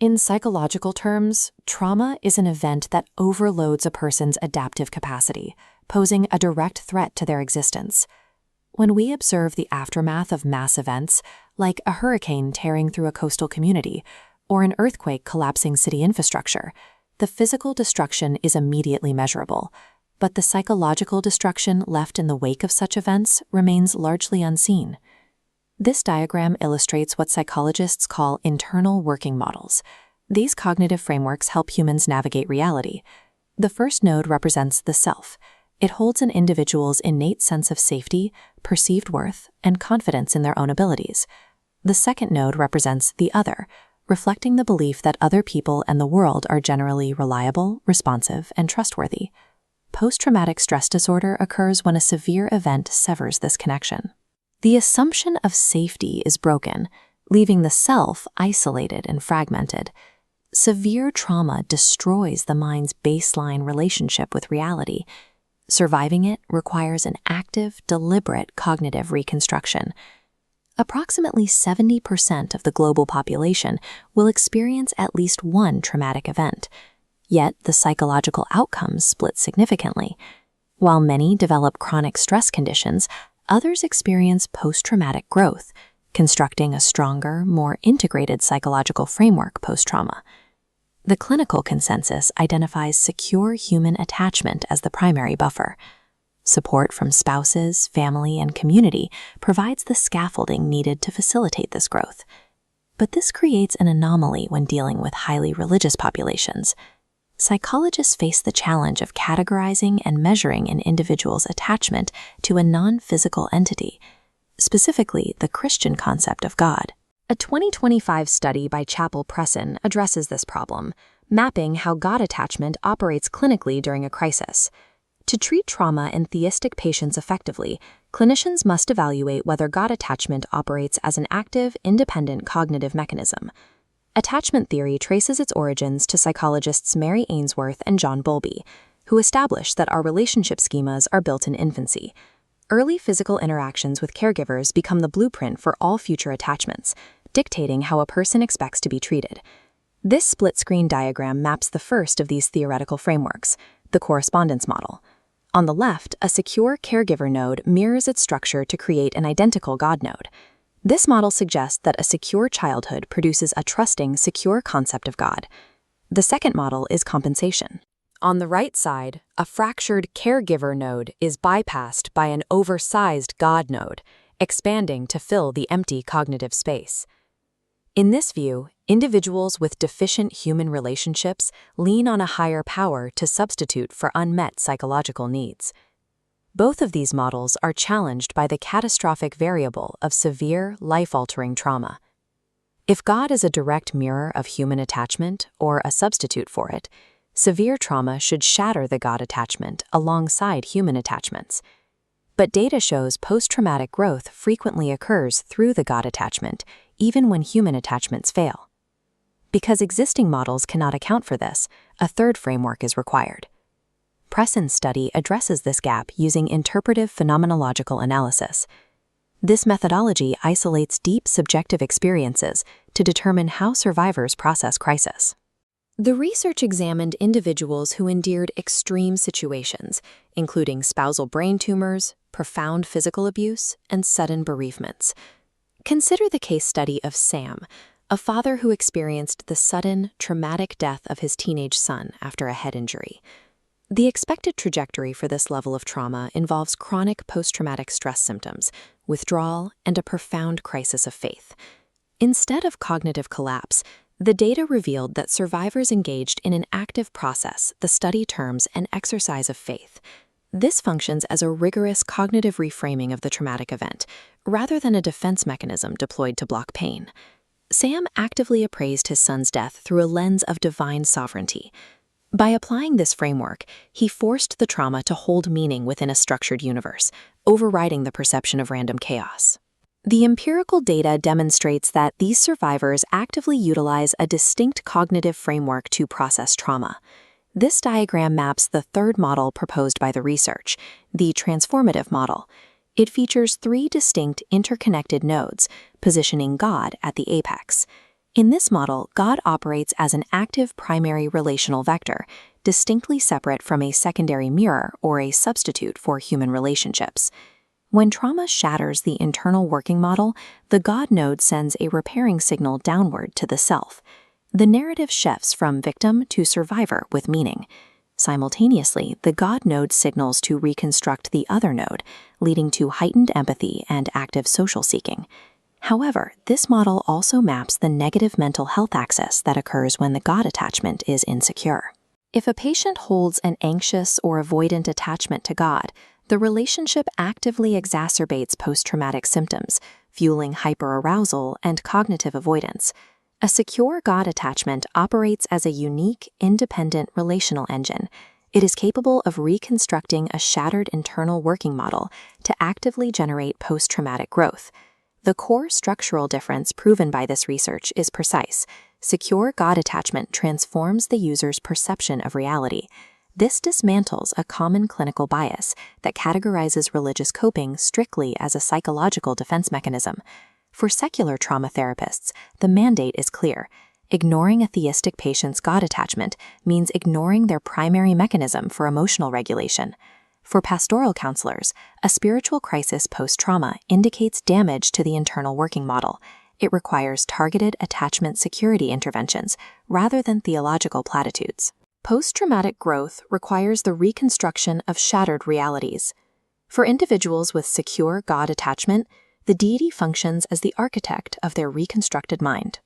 In psychological terms, trauma is an event that overloads a person's adaptive capacity, posing a direct threat to their existence. When we observe the aftermath of mass events, like a hurricane tearing through a coastal community or an earthquake collapsing city infrastructure, the physical destruction is immediately measurable, but the psychological destruction left in the wake of such events remains largely unseen. This diagram illustrates what psychologists call internal working models. These cognitive frameworks help humans navigate reality. The first node represents the self. It holds an individual's innate sense of safety, perceived worth, and confidence in their own abilities. The second node represents the other, reflecting the belief that other people and the world are generally reliable, responsive, and trustworthy. Post-traumatic stress disorder occurs when a severe event severs this connection. The assumption of safety is broken, leaving the self isolated and fragmented. Severe trauma destroys the mind's baseline relationship with reality. Surviving it requires an active, deliberate cognitive reconstruction. Approximately 70% of the global population will experience at least one traumatic event. Yet the psychological outcomes split significantly. While many develop chronic stress conditions, others experience post-traumatic growth, constructing a stronger, more integrated psychological framework post-trauma. The clinical consensus identifies secure human attachment as the primary buffer. Support from spouses, family, and community provides the scaffolding needed to facilitate this growth. But this creates an anomaly when dealing with highly religious populations. Psychologists face the challenge of categorizing and measuring an individual's attachment to a non-physical entity, specifically the Christian concept of God. A 2025 study by Chappell-Presson addresses this problem, mapping how God attachment operates clinically during a crisis. To treat trauma in theistic patients effectively, clinicians must evaluate whether God attachment operates as an active, independent cognitive mechanism. Attachment theory traces its origins to psychologists Mary Ainsworth and John Bowlby, who established that our relationship schemas are built in infancy. Early physical interactions with caregivers become the blueprint for all future attachments, dictating how a person expects to be treated. This split-screen diagram maps the first of these theoretical frameworks, the correspondence model. On the left, a secure caregiver node mirrors its structure to create an identical God node. This model suggests that a secure childhood produces a trusting, secure concept of God. The second model is compensation. On the right side, a fractured caregiver node is bypassed by an oversized God node, expanding to fill the empty cognitive space. In this view, individuals with deficient human relationships lean on a higher power to substitute for unmet psychological needs. Both of these models are challenged by the catastrophic variable of severe, life-altering trauma. If God is a direct mirror of human attachment or a substitute for it, severe trauma should shatter the God attachment alongside human attachments. But data shows post-traumatic growth frequently occurs through the God attachment, even when human attachments fail. Because existing models cannot account for this, a third framework is required. Presson's study addresses this gap using interpretive phenomenological analysis. This methodology isolates deep subjective experiences to determine how survivors process crisis. The research examined individuals who endured extreme situations, including spousal brain tumors, profound physical abuse, and sudden bereavements. Consider the case study of Sam, a father who experienced the sudden, traumatic death of his teenage son after a head injury. The expected trajectory for this level of trauma involves chronic post-traumatic stress symptoms, withdrawal, and a profound crisis of faith. Instead of cognitive collapse, the data revealed that survivors engaged in an active process the study terms an exercise of faith. This functions as a rigorous cognitive reframing of the traumatic event, rather than a defense mechanism deployed to block pain. Sam actively appraised his son's death through a lens of divine sovereignty. By applying this framework, he forced the trauma to hold meaning within a structured universe, overriding the perception of random chaos. The empirical data demonstrates that these survivors actively utilize a distinct cognitive framework to process trauma. This diagram maps the third model proposed by the research, the transformative model. It features three distinct interconnected nodes, positioning God at the apex. In this model, God operates as an active primary relational vector, distinctly separate from a secondary mirror or a substitute for human relationships. When trauma shatters the internal working model, the God node sends a repairing signal downward to the self. The narrative shifts from victim to survivor with meaning. Simultaneously, the God node signals to reconstruct the other node, leading to heightened empathy and active social seeking. However, this model also maps the negative mental health axis that occurs when the God attachment is insecure. If a patient holds an anxious or avoidant attachment to God, the relationship actively exacerbates post-traumatic symptoms, fueling hyperarousal and cognitive avoidance. A secure God attachment operates as a unique, independent relational engine. It is capable of reconstructing a shattered internal working model to actively generate post-traumatic growth. The core structural difference proven by this research is precise. Secure God attachment transforms the user's perception of reality. This dismantles a common clinical bias that categorizes religious coping strictly as a psychological defense mechanism. For secular trauma therapists, the mandate is clear. Ignoring a theistic patient's God attachment means ignoring their primary mechanism for emotional regulation. For pastoral counselors, a spiritual crisis post-trauma indicates damage to the internal working model. It requires targeted attachment security interventions rather than theological platitudes. Post-traumatic growth requires the reconstruction of shattered realities. For individuals with secure God attachment, the deity functions as the architect of their reconstructed mind.